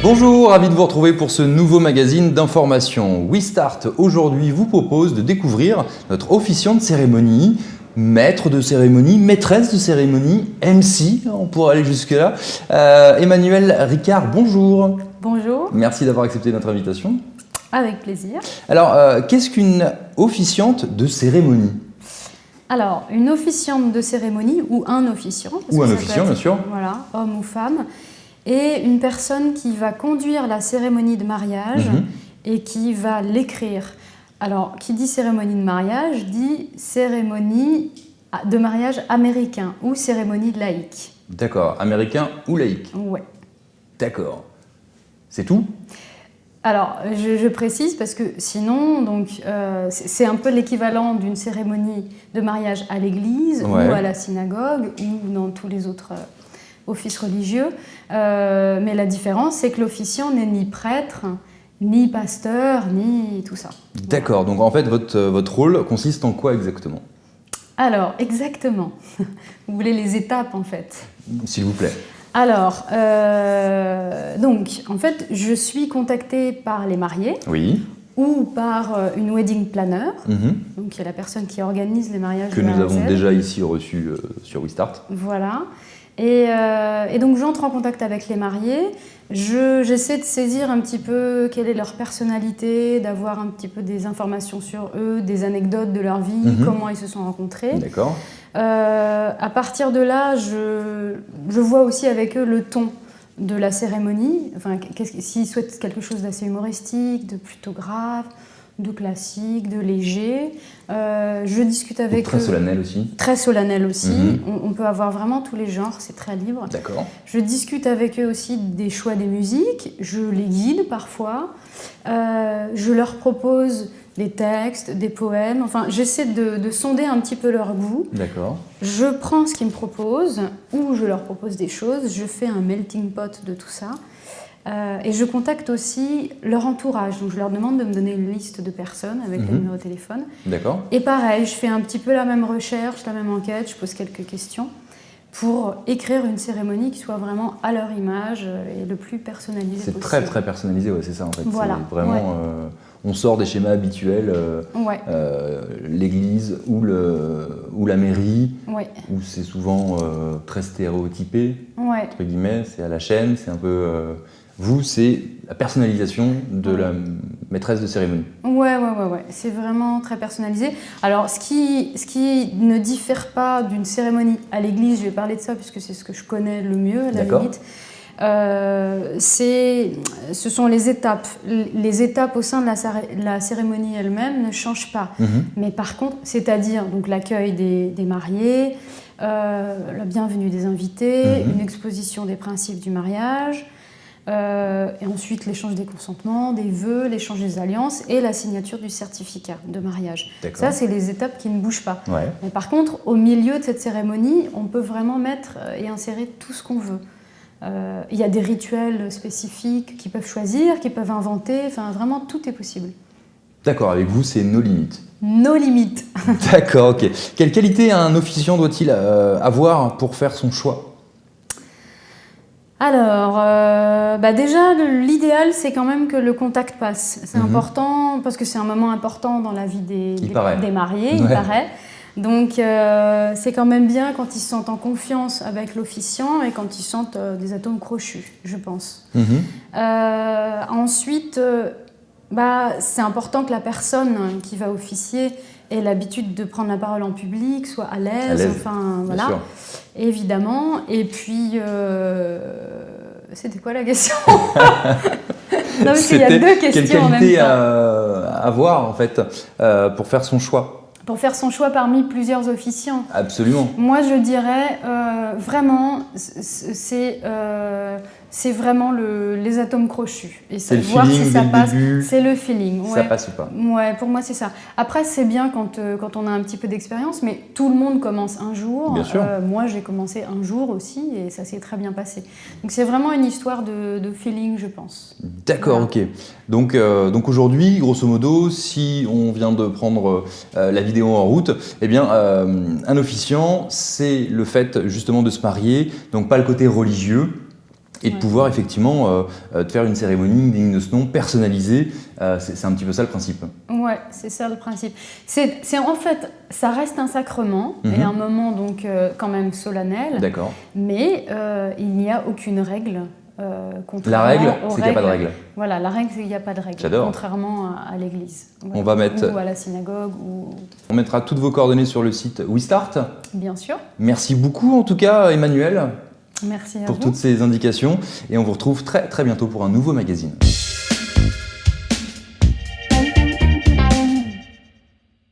Bonjour, ravi de vous retrouver pour ce nouveau magazine d'information. WeStart aujourd'hui vous propose de découvrir notre officiant de cérémonie, maître de cérémonie, maîtresse de cérémonie, MC, on pourrait aller jusque-là. Emmanuelle Ricard, bonjour. Bonjour. Merci d'avoir accepté notre invitation. Avec plaisir. Alors, qu'est-ce qu'une officiante de cérémonie ? Alors, une officiante de cérémonie ou un officiant. Ou un officiant, bien sûr. Voilà, homme ou femme. Et une personne qui va conduire la cérémonie de mariage et qui va l'écrire. Alors, qui dit cérémonie de mariage, dit cérémonie de mariage américain ou cérémonie laïque. D'accord, américain ou laïque. Ouais. D'accord. C'est tout ? Alors, je précise parce que sinon, donc, c'est un peu l'équivalent d'une cérémonie de mariage à l'église ou à la synagogue ou dans tous les autres offices religieux. Mais la différence, c'est que l'officiant n'est ni prêtre, ni pasteur, ni tout ça. D'accord, donc en fait, votre rôle consiste en quoi exactement ? Alors, exactement. Vous voulez les étapes, en fait ? S'il vous plaît. Alors, donc, en fait, je suis contactée par les mariés. Oui. Ou par une wedding planner, donc qui est la personne qui organise les mariages que nous avons déjà ici reçu sur WeStart. Voilà. Et donc j'entre en contact avec les mariés, j'essaie de saisir un petit peu quelle est leur personnalité, d'avoir un petit peu des informations sur eux, des anecdotes de leur vie, comment ils se sont rencontrés. D'accord. À partir de là, je vois aussi avec eux le ton de la cérémonie, enfin, s'ils souhaitent quelque chose d'assez humoristique, de plutôt grave, de classique, de léger. Je discute avec eux. Très solennel aussi. Très solennel aussi. On peut avoir vraiment tous les genres, c'est très libre. D'accord. Je discute avec eux aussi des choix des musiques, je les guide parfois, je leur propose des textes, des poèmes, enfin j'essaie de sonder un petit peu leur goût. D'accord. Je prends ce qu'ils me proposent ou je leur propose des choses, je fais un melting pot de tout ça. Et je contacte aussi leur entourage, donc je leur demande de me donner une liste de personnes avec des numéros de téléphone. D'accord. Et pareil, je fais un petit peu la même recherche, la même enquête, je pose quelques questions pour écrire une cérémonie qui soit vraiment à leur image et le plus personnalisée possible. C'est très personnalisé, ouais, c'est ça en fait. Voilà. C'est vraiment, on sort des schémas habituels, l'église ou la mairie, où c'est souvent très stéréotypé, entre guillemets, c'est à la chaîne, c'est un peu... Vous, c'est la personnalisation de la maîtresse de cérémonie. Ouais. C'est vraiment très personnalisé. Alors, ce qui ne diffère pas d'une cérémonie à l'église, je vais parler de ça puisque c'est ce que je connais le mieux, à la limite, ce sont les étapes. Les étapes au sein de la cérémonie elle-même ne changent pas. Mais par contre, c'est-à-dire donc l'accueil des mariés, la bienvenue des invités, une exposition des principes du mariage, et ensuite l'échange des consentements, des vœux, l'échange des alliances et la signature du certificat de mariage. Ça, c'est les étapes qui ne bougent pas. Mais par contre, au milieu de cette cérémonie, on peut vraiment mettre et insérer tout ce qu'on veut. Il y a des rituels spécifiques qu'ils peuvent choisir, qu'ils peuvent inventer, enfin vraiment tout est possible. D'accord, avec vous, c'est nos limites. Nos limites. D'accord, ok. Quelle qualité un officiant doit-il avoir pour faire son choix ? Alors, déjà, l'idéal, c'est quand même que le contact passe. C'est important, parce que c'est un moment important dans la vie des mariés, il paraît. Donc, c'est quand même bien quand ils se sentent en confiance avec l'officiant et quand ils sentent des atomes crochus, je pense. Ensuite, c'est important que la personne qui va officier ait l'habitude de prendre la parole en public, soit à l'aise. Enfin, voilà. Sûr. Évidemment. Et puis, c'était quoi la question ? Non, parce qu'il y a deux questions quelle qualité en même temps. à avoir, en fait, pour faire son choix ? Pour faire son choix parmi plusieurs officiants. Absolument. Moi, je dirais vraiment, c'est vraiment les atomes crochus. Et c'est le voir feeling si ça passe. Début, c'est le feeling. Ça passe ou pas. Ouais, pour moi, c'est ça. Après, c'est bien quand on a un petit peu d'expérience, mais tout le monde commence un jour. Bien sûr. Moi, j'ai commencé un jour aussi et ça s'est très bien passé. Donc, c'est vraiment une histoire de feeling, je pense. D'accord, ok. Donc aujourd'hui, grosso modo, si on vient de prendre la vidéo en route, eh bien, un officiant, c'est le fait justement de se marier, donc pas le côté religieux, et de pouvoir effectivement de faire une cérémonie digne de ce nom, personnalisée. C'est un petit peu ça le principe. Ouais, c'est ça le principe. C'est en fait, ça reste un sacrement et un moment donc quand même solennel. D'accord. Mais il n'y a aucune règle. La règle, c'est qu'il n'y a pas de règle. Voilà, la règle, c'est qu'il n'y a pas de règle. J'adore. Contrairement à l'église. Voilà. On va mettre... Ou à la synagogue. On mettra toutes vos coordonnées sur le site WeStart. Bien sûr. Merci beaucoup en tout cas, Emmanuel. Merci à vous. Pour toutes ces indications. Et on vous retrouve très très bientôt pour un nouveau magazine.